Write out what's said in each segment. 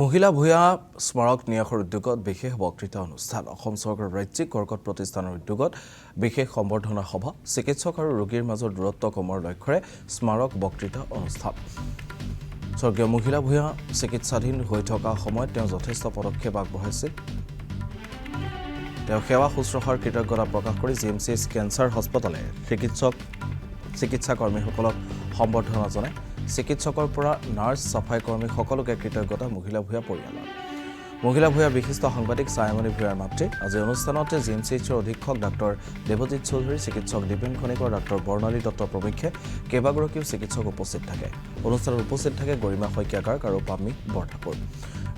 মহিলা ভূঞা স্মাৰক ন্যাসৰ উদ্যোগত বিশেষ বক্তৃতা অনুষ্ঠান অসম চৰকাৰৰ ৰাজ্যিক কৰ্কট প্ৰতিষ্ঠানৰ উদ্যোগত বিশেষ সম্বৰ্ধনা সভা চিকিৎসক আৰু ৰোগীৰ মাজৰ দূৰত্ব কমৰ লক্ষ্যৰে স্মাৰক বক্তৃতা অনুষ্ঠান স্বৰ্গীয় মহিলা ভূঞা চিকিৎসাধীন হৈ থকা সময়ত তেওঁ যথেষ্ট পদক্ষেপ আগবঢ়াইছিল তেওঁ সেৱা শুশ্ৰূষাৰ কৃতজ্ঞতা প্ৰকাশ কৰি জিএমচিএইচ কেঞ্চাৰ হস্পিটালে চিকিৎসা কৰ্মীসকলক সম্বৰ্ধনা জনায় চিকিৎসকৰ পৰা নাৰ্ছ সাফাই কৰ্মী সকলোকে কৃতজ্ঞতা মহিলা ভূঞা পৰিয়ালৰ মহিলা ভূঞা বিশিষ্ট সাংবাদিক ছায়ামণি ভূঞাৰ মাতৃ আজি অনুষ্ঠানতে জিএমচিএইচৰ অধীক্ষক ডাক্তৰ দেৱজিৎ চৌধুৰী চিকিৎসক দীপেন খনিকৰ ডাক্তৰ বৰ্ণালী দত্ত প্ৰমুখ্যে কেইবাগৰাকীও চিকিৎসক উপস্থিত থাকে অনুষ্ঠানত উপস্থিত থাকে গৰিমা শইকীয়া গাৰ্গ আৰু পামী বৰঠাকুৰ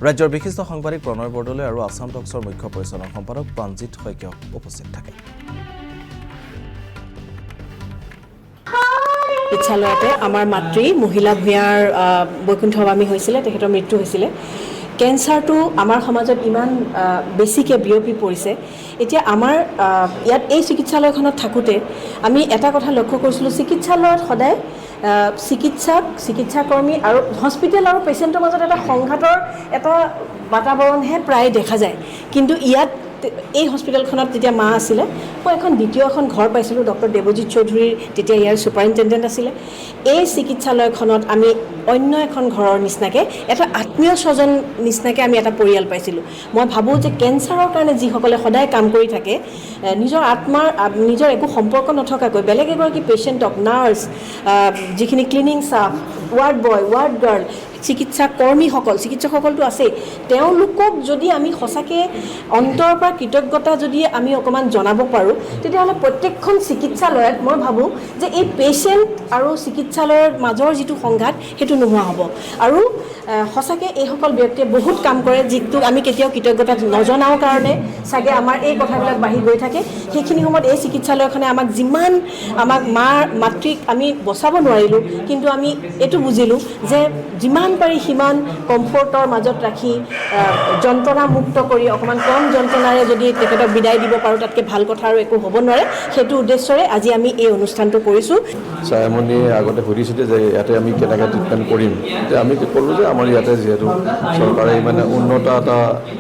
ৰাজ্যৰ বিশিষ্ট সাংবাদিক প্ৰণয় বৰদলৈ আৰু আছাম টক্সৰ মুখ্য পৰিচালনা সম্পাদক প্ৰাণজিৎ শইকীয়া উপস্থিত থাকে চিকিৎসালয়তে আমাৰ মাতৃ মহিলা ভূঞাৰ বৈকুণ্ঠবামী হৈছিলে তেখেতৰ মৃত্যু হৈছিলে কেঞ্চাৰটো আমাৰ সমাজত ইমান বেছিকৈ বিয়পি পৰিছে এতিয়া আমাৰ ইয়াত এই চিকিৎসালয়খনত থাকোঁতে আমি এটা কথা লক্ষ্য কৰিছিলোঁ চিকিৎসালয়ত সদায় চিকিৎসাকৰ্মী আৰু হস্পিটেল আৰু পেচেণ্টৰ মাজত এটা সংঘাতৰ এটা বাতাবৰণহে প্ৰায় দেখা যায় কিন্তু ইয়াত এই হস্পিটেলখনত যেতিয়া মা আছিলে মই দ্বিতীয় এখন ঘৰ পাইছিলোঁ ডক্টৰ দেৱজিৎ চৌধুৰীৰ তেতিয়া ইয়াৰ ছুপাৰিণ্টেণ্ডেণ্ট আছিলে এই চিকিৎসালয়খনত আমি অন্য এখন ঘৰৰ নিচিনাকৈ এটা আত্মীয় স্বজন নিচিনাকৈ আমি এটা পৰিয়াল পাইছিলোঁ মই ভাবোঁ যে কেঞ্চাৰৰ কাৰণে যিসকলে সদায় কাম কৰি থাকে নিজৰ আত্মাৰ নিজৰ একো সম্পৰ্ক নথকাকৈ বেলেগ এগৰাকী পেচেণ্টক নাৰ্ছ যিখিনি cleaning staff ward boy ward girl চিকিৎসকসকলতো আছেই তেওঁলোকক যদি আমি সঁচাকৈ অন্তৰৰ পৰা কৃতজ্ঞতা যদি আমি অকণমান জনাব পাৰোঁ তেতিয়াহ'লে প্ৰত্যেকখন চিকিৎসালয়ত মই ভাবোঁ যে এই পেচেণ্ট আৰু চিকিৎসালয়ৰ মাজৰ যিটো সংঘাত সেইটো নোহোৱা হ'ব আৰু সঁচাকৈ এইসকল ব্যক্তিয়ে বহুত কাম কৰে যিটো আমি কেতিয়াও কৃতজ্ঞতা নজনাওঁ কাৰণে চাগে আমাৰ এই কথাবিলাক বাঢ়ি গৈ থাকে সেইখিনি সময়ত এই চিকিৎসালয়খনে আমাক মাতৃক আমি বচাব নোৱাৰিলোঁ কিন্তু আমি এইটো বুজিলোঁ যে যিমান পাৰি সিমান কমফৰ্টৰ মাজত ৰাখি যন্ত্ৰণামুক্ত কৰি অকণমান কম যন্ত্ৰণাৰে যদি তেখেতক বিদায় দিব পাৰোঁ তাতকৈ ভাল কথা আৰু একো হ'ব নোৱাৰে সেইটো উদ্দেশ্যৰে আজি আমি এই অনুষ্ঠানটো কৰিছোঁ ছায়ামণিয়ে আগতে সুধিছিলে যে ইয়াতে আমি কেনেকৈ ট্ৰিটমেণ্ট কৰিম এতিয়া আমি ক'লোঁ যে আমাৰ ইয়াতে যিহেতু চৰকাৰে ইমানে উন্নত এটা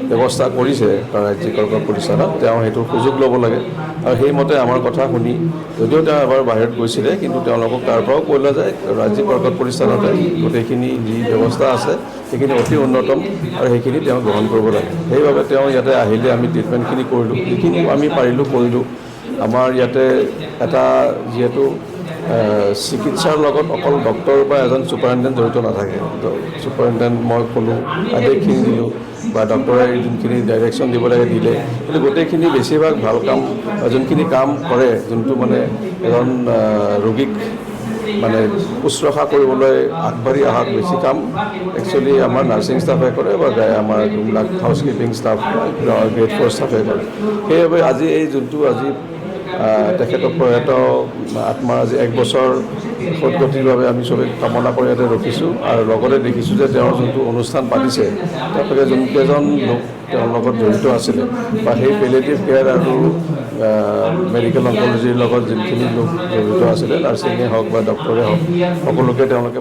ব্যৱস্থা কৰিছে ৰাজ্যিক কৰ্কট প্ৰতিষ্ঠানত তেওঁ সেইটো সুযোগ ল'ব লাগে আৰু সেইমতে আমাৰ কথা শুনি যদিও তেওঁ এবাৰ বাহিৰত গৈছিলে কিন্তু তেওঁলোকক তাৰ পৰাও ক'লে যে ৰাজ্যিক কৰ্কট প্ৰতিষ্ঠানতে গোটেইখিনি যি ব্যৱস্থা আছে সেইখিনি অতি উন্নতম আৰু সেইখিনি তেওঁ গ্ৰহণ কৰিব লাগে সেইবাবে তেওঁ ইয়াতে আহিলে আমি ট্ৰিটমেণ্টখিনি কৰিলোঁ যিখিনি আমি পাৰিলোঁ কৰিলোঁ আমাৰ ইয়াতে এটা যিহেতু চিকিৎসাৰ লগত অকল ডক্টৰ বা এজন ছুপাৰিণ্টেণ্ডেণ্ট জড়িত নাথাকে ছুপাৰিণ্টেণ্ডেণ্ট মই ক'লোঁ আদেশখিনি দিলোঁ বা ডক্টৰে যোনখিনি ডাইৰেকশ্যন দিব লাগে দিলে কিন্তু গোটেইখিনি বেছিভাগ ভাল কাম যোনখিনি কাম কৰে যোনটো মানে এজন ৰোগীক মানে শুশ্ৰূষা কৰিবলৈ আগবাঢ়ি অহাত বেছি কাম একচুৱেলি আমাৰ নাৰ্ছিং ষ্টাফে কৰে বা আমাৰ যোনবিলাক হাউচকিপিং ষ্টাফ গ্ৰেড ফ'ৰ ষ্টাফে কৰে সেইবাবে আজি এই যোনটো আজি তেখেতৰ প্ৰয়াত আত্মাৰ আজি 1 বছৰ সদগতিৰ বাবে আমি চবেই কামনা কৰি ইয়াতে ৰখিছোঁ আৰু লগতে দেখিছোঁ যে তেওঁৰ যোনটো অনুষ্ঠান পাতিছে তেওঁলোকে যোনকেইজন লোক তেওঁৰ লগত জড়িত আছিলে বা সেই পেলেটিভ কেয়াৰ আৰু মেডিকেল অংকলজিৰ লগত যোনখিনি লোক জড়িত আছিলে নাৰ্ছিঙে হওক বা ডক্টৰে হওক সকলোকে তেওঁলোকে